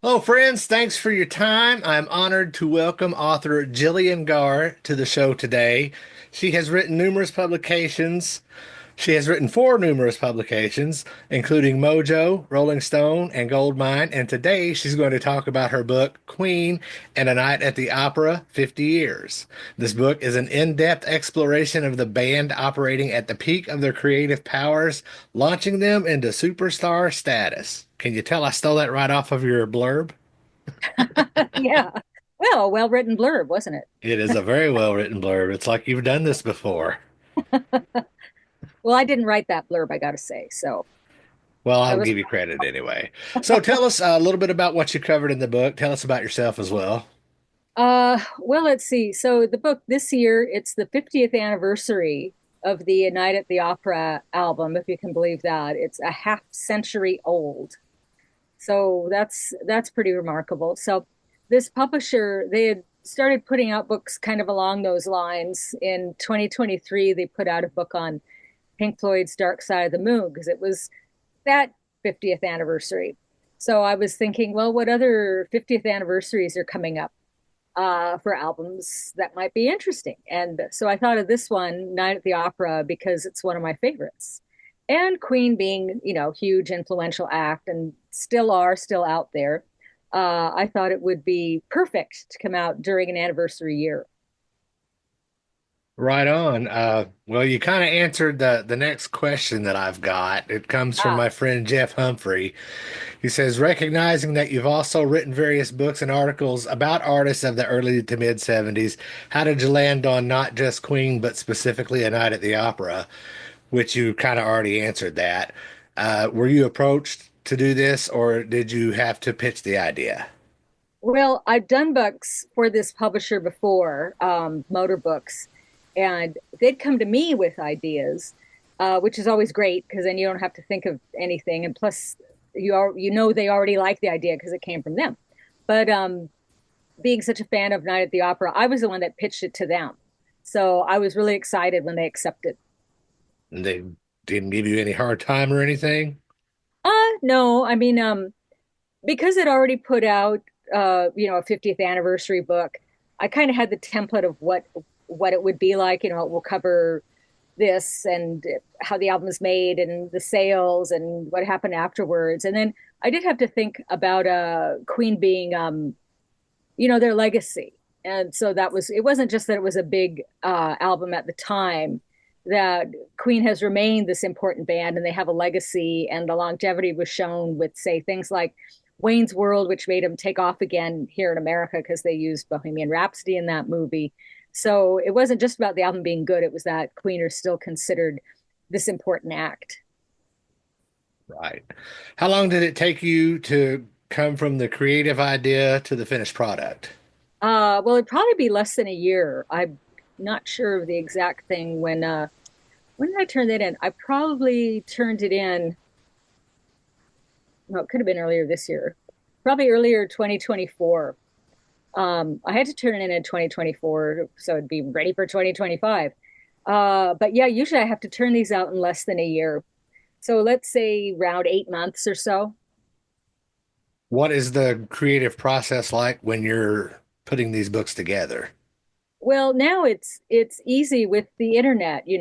Hello, friends. Thanks for your time. I'm honored to welcome author Gillian Gaar to the show today. She has written numerous publications. She has written for numerous publications, including Mojo, Rolling Stone, and Goldmine. And today she's going to talk about her book, Queen and a Night at the Opera 50 Years. This book is an in depth exploration of the band operating at the peak of their creative powers, launching them into superstar status. Can you tell I stole that right off of your blurb? Yeah. Well, well-written blurb, wasn't it? It is a very well written blurb. It's like you've done this before. Well, I didn't write that blurb, I gotta say. So Well, that I'll was give you credit anyway. So tell us a little bit about what you covered in the book. Tell us about yourself as well. well, let's see. So the book this year, it's the 50th anniversary of the Night at the Opera album, if you can believe that. It's a half century old. So that's pretty remarkable. So this publisher, they had started putting out books kind of along those lines. In 2023, they put out a book on Pink Floyd's Dark Side of the Moon because it was that 50th anniversary. So I was thinking, well, what other 50th anniversaries are coming up for albums that might be interesting? And so I thought of this one, Night at the Opera, because it's one of my favorites. And Queen being, huge influential act and still out there. I thought it would be perfect to come out during an anniversary year. Right on. Well, you kind of answered the next question that I've got. It comes from Ah, my friend Jeff Humphrey. He says, recognizing that you've also written various books and articles about artists of the early to mid 70s, how did you land on not just Queen, but specifically A Night at the Opera, which you kind of already answered that. Were you approached to do this, or did you have to pitch the idea? well, I've done books for this publisher before, motor books, and they'd come to me with ideas, which is always great because then you don't have to think of anything, and plus they already like the idea because it came from them. But being such a fan of Night at the Opera, I was the one that pitched it to them, so I was really excited when they accepted. And they didn't give you any hard time or anything? No, I mean, because it already put out a 50th anniversary book. I kind of had the template of what it would be like. It will cover this and how the album is made and the sales and what happened afterwards. And then I did have to think about Queen being their legacy. And so it wasn't just that it was a big album at the time, that Queen has remained this important band and they have a legacy, and the longevity was shown with, say, things like Wayne's World, which made them take off again here in America because they used Bohemian Rhapsody in that movie. So it wasn't just about the album being good, it was that Queen are still considered this important act. Right. How long did it take you to come from the creative idea to the finished product? Well, it'd probably be less than a year. I'm not sure of the exact thing when did I turn that in? I probably turned it in. No, it could have been earlier this year. Probably earlier 2024. I had to turn it in 2024, so it'd be ready for 2025. But yeah, usually I have to turn these out in less than a year. So let's say around 8 months or so. What is the creative process like when you're putting these books together? Well, now it's easy with the internet, you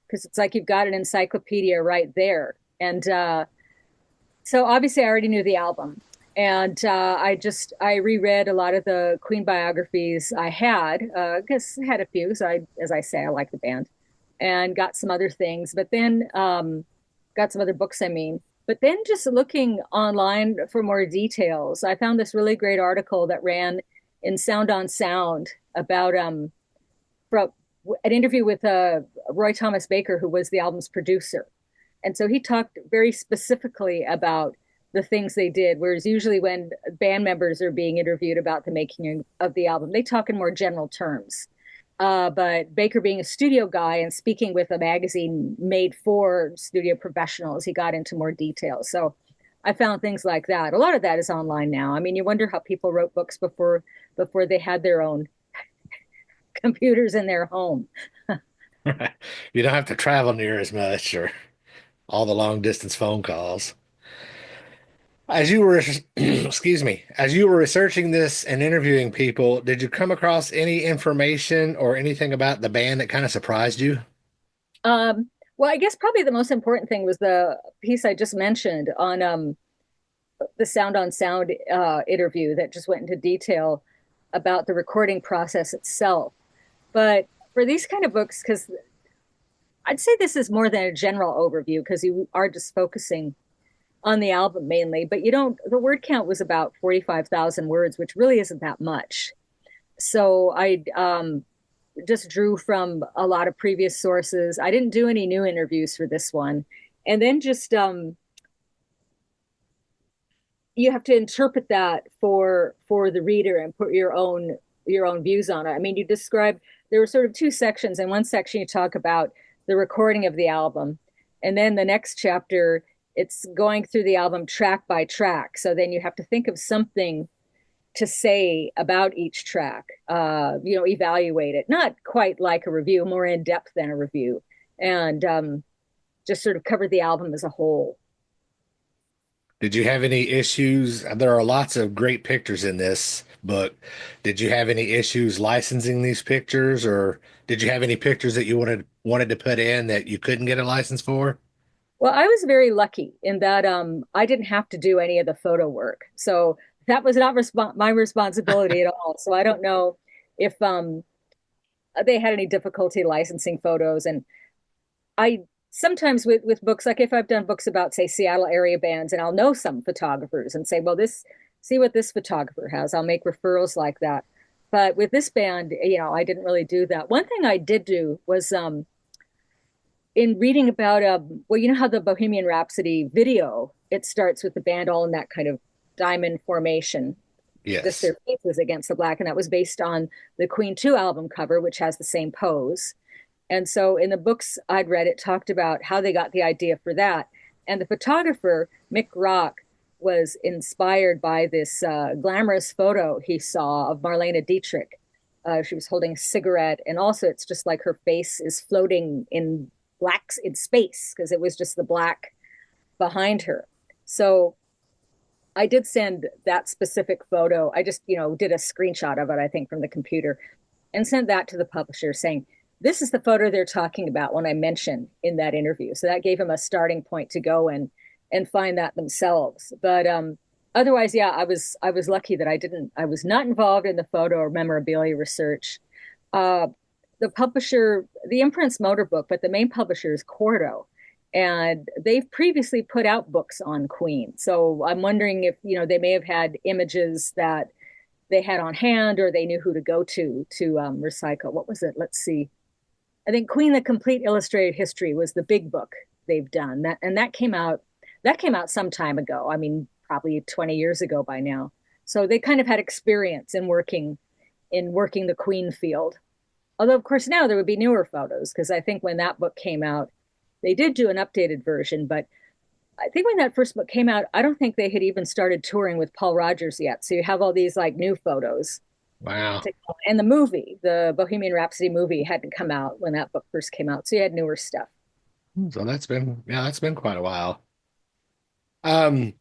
because it's like you've got an encyclopedia right there. And so obviously I already knew the album. And I reread a lot of the Queen biographies I had. I guess I had a few, so as I say, I like the band, and got some other things. But then got some other books, I mean. But then just looking online for more details, I found this really great article that ran in Sound on Sound about from an interview with Roy Thomas Baker, who was the album's producer. And so he talked very specifically about the things they did, whereas usually when band members are being interviewed about the making of the album, they talk in more general terms. But Baker, being a studio guy and speaking with a magazine made for studio professionals, he got into more details. So I found things like that. A lot of that is online now. I mean, you wonder how people wrote books before they had their own computers in their home. You don't have to travel near as much or all the long distance phone calls. As you were, excuse me, as you were researching this and interviewing people, did you come across any information or anything about the band that kind of surprised you? Well, I guess probably the most important thing was the piece I just mentioned on the Sound on Sound interview that just went into detail about the recording process itself. But for these kind of books, because I'd say this is more than a general overview, because you are just focusing on the album mainly, but you don't, the word count was about 45,000 words, which really isn't that much. So I just drew from a lot of previous sources. I didn't do any new interviews for this one. And then just you have to interpret that for the reader and put your own views on it. I mean, you describe there were sort of two sections. In one section, you talk about the recording of the album, and then the next chapter, it's going through the album track by track. So then you have to think of something to say about each track. Evaluate it. Not quite like a review, more in depth than a review, and just sort of cover the album as a whole. Did you have any issues? There are lots of great pictures in this book. Did you have any issues licensing these pictures, or did you have any pictures that you wanted to put in that you couldn't get a license for? Well, I was very lucky in that I didn't have to do any of the photo work. So that was not my responsibility at all. So I don't know if they had any difficulty licensing photos. And I sometimes with books, like if I've done books about, say, Seattle area bands, and I'll know some photographers and say, well, see what this photographer has. I'll make referrals like that. But with this band, I didn't really do that. One thing I did do was in reading about well, you know how the Bohemian Rhapsody video, it starts with the band all in that kind of diamond formation, just Yes. their faces against the black, and that was based on the Queen 2 album cover, which has the same pose. And so in the books I'd read, it talked about how they got the idea for that. And the photographer, Mick Rock, was inspired by this glamorous photo he saw of Marlene Dietrich. She was holding a cigarette, and also it's just like her face is floating in blacks in space because it was just the black behind her. So I did send that specific photo. I just, did a screenshot of it, I think, from the computer and sent that to the publisher saying, this is the photo they're talking about when I mentioned in that interview. So that gave them a starting point to go and find that themselves. But otherwise, yeah, I was lucky that I was not involved in the photo or memorabilia research. Uh, the publisher, the imprint's Motor Book, but the main publisher is Quarto. And they've previously put out books on Queen. So I'm wondering if, they may have had images that they had on hand or they knew who to go to recycle. What was it? Let's see. I think Queen: The Complete Illustrated History was the big book they've done. That came out some time ago. I mean, probably 20 years ago by now. So they kind of had experience in working the Queen field. Although of course now there would be newer photos because I think when that book came out, they did do an updated version, but I think when that first book came out, I don't think they had even started touring with Paul Rogers yet. So you have all these like new photos. Wow. And the movie, the Bohemian Rhapsody movie, hadn't come out when that book first came out. So you had newer stuff. So that's been quite a while. Um,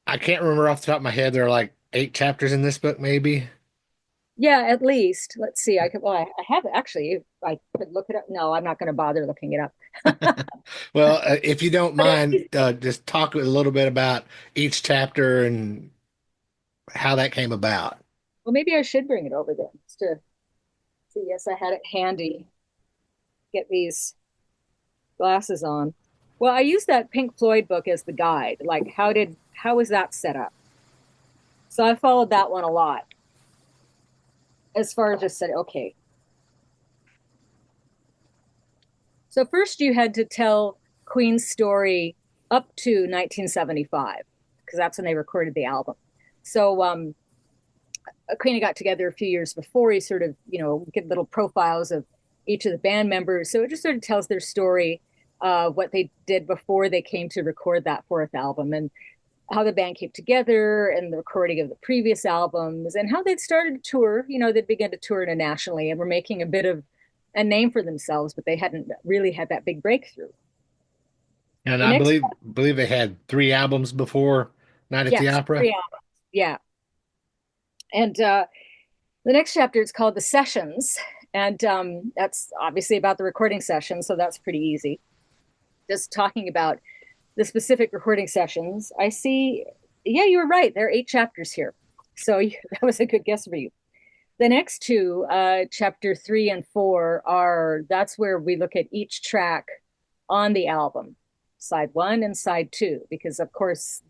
I can't remember off the top of my head. There are like 8 chapters in this book, maybe. Yeah, at least. Let's see. I have actually. I could look it up. No, I'm not going to bother looking it up. Well, if you don't But at mind, least, just talk a little bit about each chapter and how that came about. well, maybe I should bring it over then just to see. Yes, I had it handy. Get these glasses on. Well, I used that Pink Floyd book as the guide. Like, how was that set up? So I followed that one a lot as far as just said, okay. So first you had to tell Queen's story up to 1975 because that's when they recorded the album. So Queen got together a few years before. He sort of, get little profiles of each of the band members. So it just sort of tells their story, what they did before they came to record that fourth album, and how the band came together, and the recording of the previous albums, and how they'd started to tour. They'd begun to tour internationally and were making a bit of a name for themselves, but they hadn't really had that big breakthrough. And The I next, believe they had three albums before Night at the yes, Opera. 3 albums. Yeah. And the next chapter is called The Sessions. And that's obviously about the recording session. So that's pretty easy. Just talking about the specific recording sessions. I see, yeah, you were right. There are 8 chapters here. So that was a good guess for you. The next two, chapter 3 and 4, that's where we look at each track on the album, side one and side two, because of course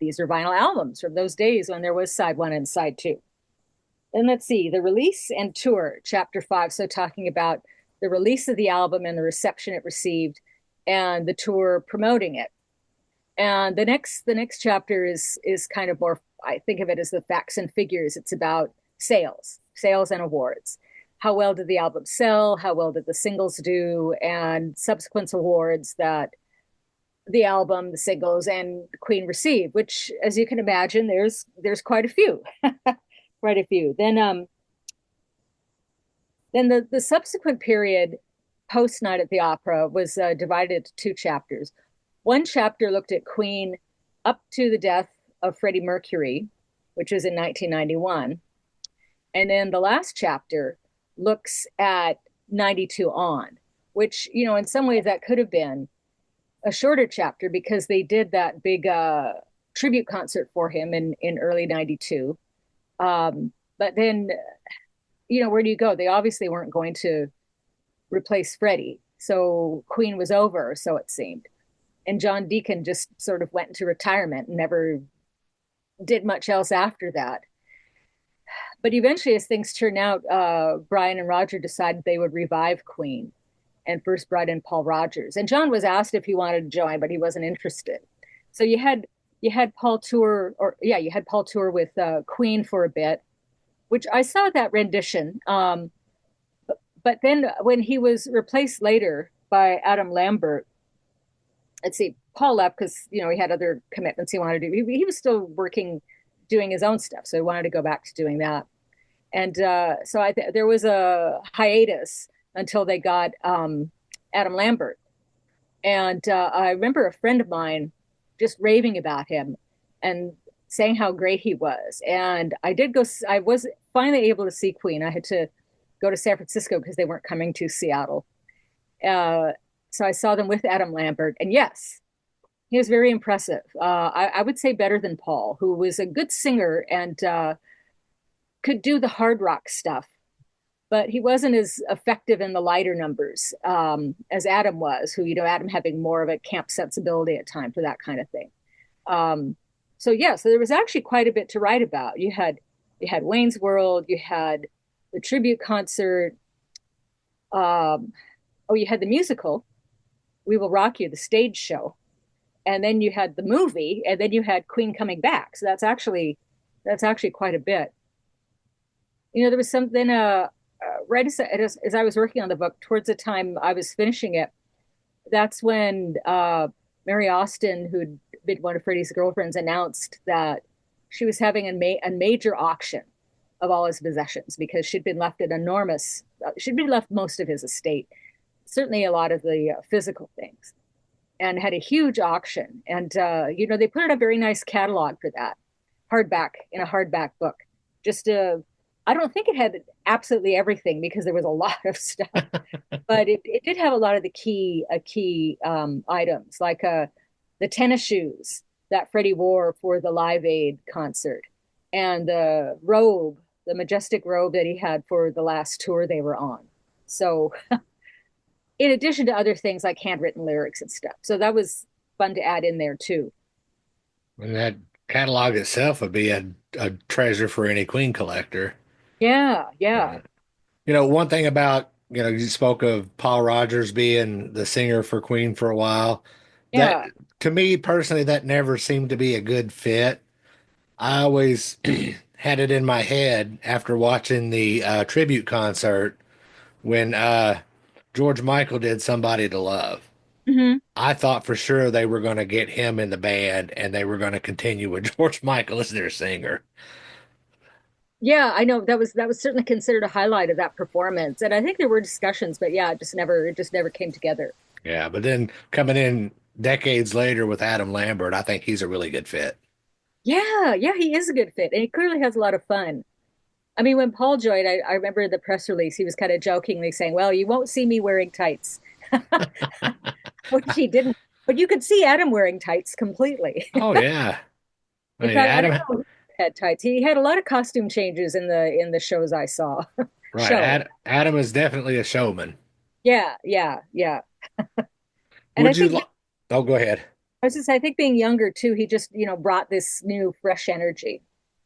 these are vinyl albums from those days when there was side one and side two. And let's see, the release and tour, chapter 5. So talking about the release of the album and the reception it received, and the tour promoting it. And the next chapter is kind of more, I think of it as the facts and figures. It's about sales and awards. How well did the album sell? How well did the singles do? And subsequent awards that the album, the singles, and Queen received, which, as you can imagine, there's quite a few, quite a few. Then the subsequent period post Night at the Opera was divided into 2 chapters. One chapter looked at Queen up to the death of Freddie Mercury, which was in 1991. And then the last chapter looks at 92 on, which, in some ways that could have been a shorter chapter because they did that big tribute concert for him in early 92. But then, where do you go? They obviously weren't going to replace Freddie. So Queen was over, so it seemed. And John Deacon just sort of went into retirement and never did much else after that. But eventually, as things turned out, Brian and Roger decided they would revive Queen and first brought in Paul Rogers. And John was asked if he wanted to join, but he wasn't interested. So you had Paul tour, or yeah, you had Paul tour with Queen for a bit, which I saw that rendition. But then when he was replaced later by Adam Lambert, let's see, Paul left because he had other commitments he wanted to do. He was still working, doing his own stuff, so he wanted to go back to doing that. And so there was a hiatus until they got Adam Lambert. And I remember a friend of mine just raving about him and saying how great he was. And I did go. I was finally able to see Queen. I had to go to San Francisco because they weren't coming to Seattle. So I saw them with Adam Lambert, and yes, he was very impressive. I would say better than Paul, who was a good singer and could do the hard rock stuff, but he wasn't as effective in the lighter numbers as Adam was, who, Adam having more of a camp sensibility at times for that kind of thing. So yeah, so there was actually quite a bit to write about. You had Wayne's World, you had the tribute concert. You had the musical, We Will Rock You, the stage show, and then you had the movie, and then you had Queen coming back. So that's actually quite a bit. There was something right as I was working on the book, towards the time I was finishing it, that's when Mary Austin, who'd been one of Freddie's girlfriends, announced that she was having a major auction of all his possessions because she'd been left most of his estate, certainly a lot of the physical things, and had a huge auction. And they put in a very nice catalog for that, in a hardback book. I don't think it had absolutely everything because there was a lot of stuff, but it did have a lot of the key items, like the tennis shoes that Freddie wore for the Live Aid concert, and the majestic robe that he had for the last tour they were on. So, in addition to other things like handwritten lyrics and stuff. So that was fun to add in there too. And that catalog itself would be a treasure for any Queen collector. Yeah, yeah, Uh, one thing about, you spoke of Paul Rogers being the singer for Queen for a while. That, yeah. to me personally, that never seemed to be a good fit. I always had it in my head after watching the tribute concert when George Michael did Somebody to Love. Hmm. I thought for sure they were going to get him in the band and they were going to continue with George Michael as their singer. Yeah, I know that was certainly considered a highlight of that performance. And I think there were discussions, but yeah, it just never came together. Yeah, but then coming in decades later with Adam Lambert, I think he's a really good fit. Yeah, yeah, he is a good fit, and he clearly has a lot of fun. I mean, when Paul joined, I remember the press release, he was kind of jokingly saying, "Well, you won't see me wearing tights," which he didn't. But you could see Adam wearing tights completely. Oh yeah. I In mean, fact, I don't Adam, know if he had tights. He had a lot of costume changes in the shows I saw. right. Show. Adam is definitely a showman. Yeah, yeah, yeah. And I Would you think like, oh, go ahead. I was just I think being younger too, he just, brought this new fresh energy.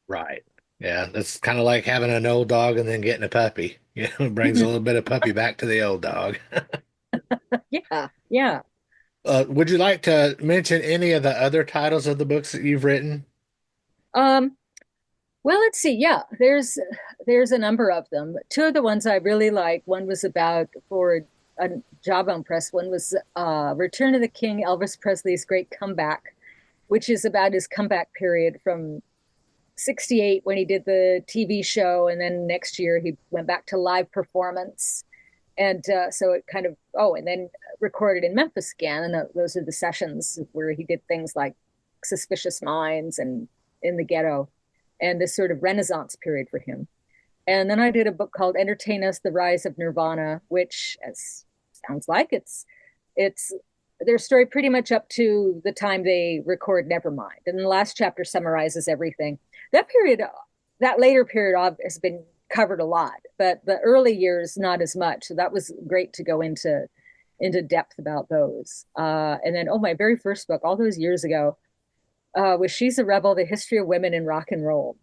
Right. Yeah. That's kind of like having an old dog and then getting a puppy. It brings a little bit of puppy back to the old dog. Yeah, yeah. Would you like to mention any of the other titles of the books that you've written? Um, well, let's see. Yeah, there's a number of them. Two of the ones I really like. One was about for a Jawbone Press. One was Return of the King, Elvis Presley's Great Comeback, which is about his comeback period from '68 when he did the TV show, and then next year he went back to live performance. And so it kind of, oh, and then recorded in Memphis again. And those are the sessions where he did things like Suspicious Minds and In the Ghetto, and this sort of Renaissance period for him. And then I did a book called Entertain Us, The Rise of Nirvana, which, as sounds like, it's their story pretty much up to the time they record Nevermind. And the last chapter summarizes everything. That period, that later period has been covered a lot, but the early years not as much. So that was great to go into depth about those. And then, oh, my very first book, all those years ago, was She's a Rebel: The History of Women in Rock and Roll,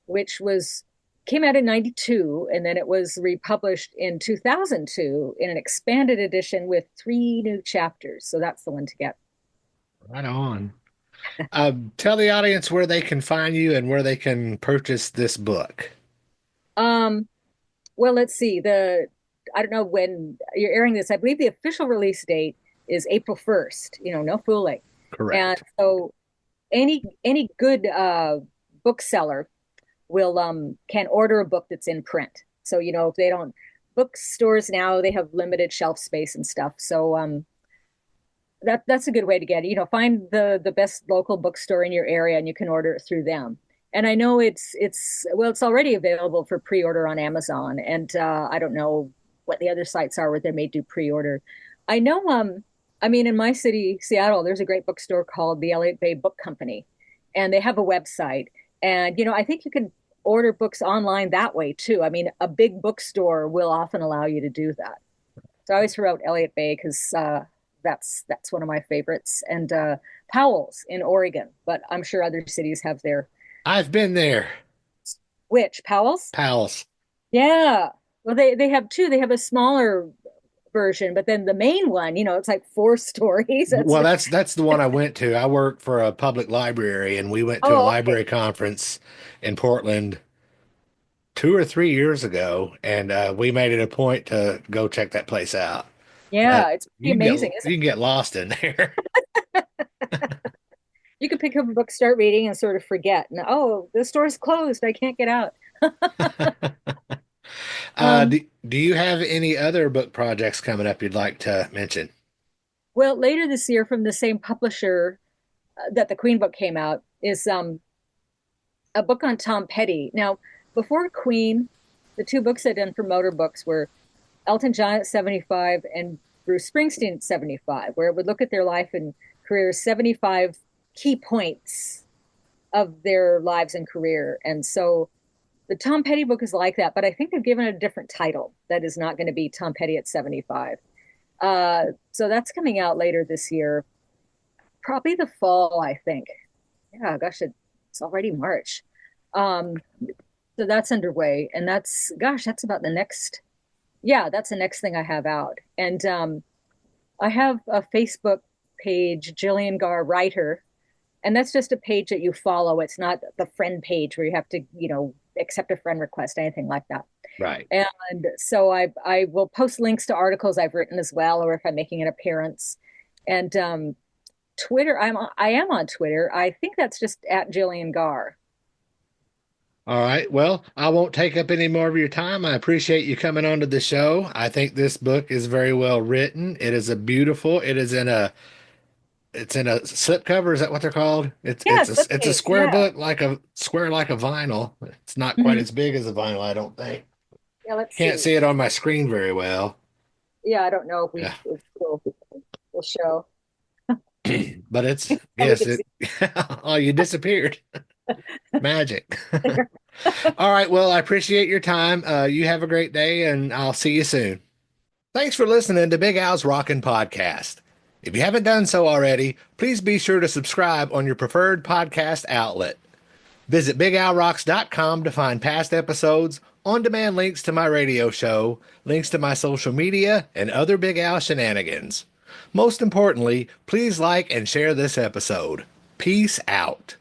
which was came out in '92, and then it was republished in 2002 in an expanded edition with 3 new chapters. So that's the one to get. Right on. Tell the audience where they can find you and where they can purchase this book. Um, well, let's see. I don't know when you're airing this. I believe the official release date is April 1st. No fooling. And Correct. so any good bookseller will can order a book that's in print. So if they don't, bookstores now they have limited shelf space and stuff. So that's a good way to get it. Find the best local bookstore in your area and you can order it through them. And I know it's already available for pre-order on Amazon, and I don't know what the other sites are where they may do pre-order. I know I mean, in my city, Seattle, there's a great bookstore called the Elliott Bay Book Company, and they have a website. And I think you can order books online that way too. I mean, a big bookstore will often allow you to do that. So I always throw out Elliott Bay because that's one of my favorites, and Powell's in Oregon. But I'm sure other cities have their I've been there. which Powell's. Palace. Yeah. Well, they have two. They have a smaller version, but then the main one, it's like 4 stories. That's Well, that's the one I went to. I work for a public library, and we went to a oh, okay. library conference in Portland 2 or 3 years ago, and we made it a point to go check that place out. Yeah, it's pretty amazing, isn't You can get lost in there. it? You could pick up a book, start reading, and sort of forget. And oh, the store's closed. I can't get out. Um, Do you have any other book projects coming up you'd like to mention? well, later this year, from the same publisher that the Queen book came out, is a book on Tom Petty. Now, before Queen, the two books I'd done for motor books were Elton John at 75 and Bruce Springsteen at 75, where it would look at their life and career, 75 key points of their lives and career. And so the Tom Petty book is like that, but I think they've given it a different title that is not going to be Tom Petty at 75. So that's coming out later this year, probably the fall, I think. Yeah, gosh, it's already March. Um, so that's underway, and that's about the next. Yeah, that's the next thing I have out, and I have a Facebook page, Gillian Gar Writer, and that's just a page that you follow. It's not the friend page where you have to, accept a friend request, anything like that. Right. And so I will post links to articles I've written as well, or if I'm making an appearance. And Twitter, I am on Twitter. I think that's just at Gillian Gar. All right. Well, I won't take up any more of your time. I appreciate you coming onto the show. I think this book is very well written. It is it is in a it's in a slipcover. Is that what they're called? Yeah, It's a slipcase. square Yeah. book, like a square like a vinyl. It's not quite Hmm. as big as a vinyl, I don't think. Yeah, let's Can't see. see it on my screen very well. Yeah, I don't know Yeah, if we'll show. but it's Yeah, we yes. can It see oh, you disappeared. Magic. there. All right. Well, I appreciate your time. You have a great day, and I'll see you soon. Thanks for listening to Big Al's Rockin' Podcast. If you haven't done so already, please be sure to subscribe on your preferred podcast outlet. Visit BigAlRocks.com to find past episodes, on-demand links to my radio show, links to my social media, and other Big Al shenanigans. Most importantly, please like and share this episode. Peace out.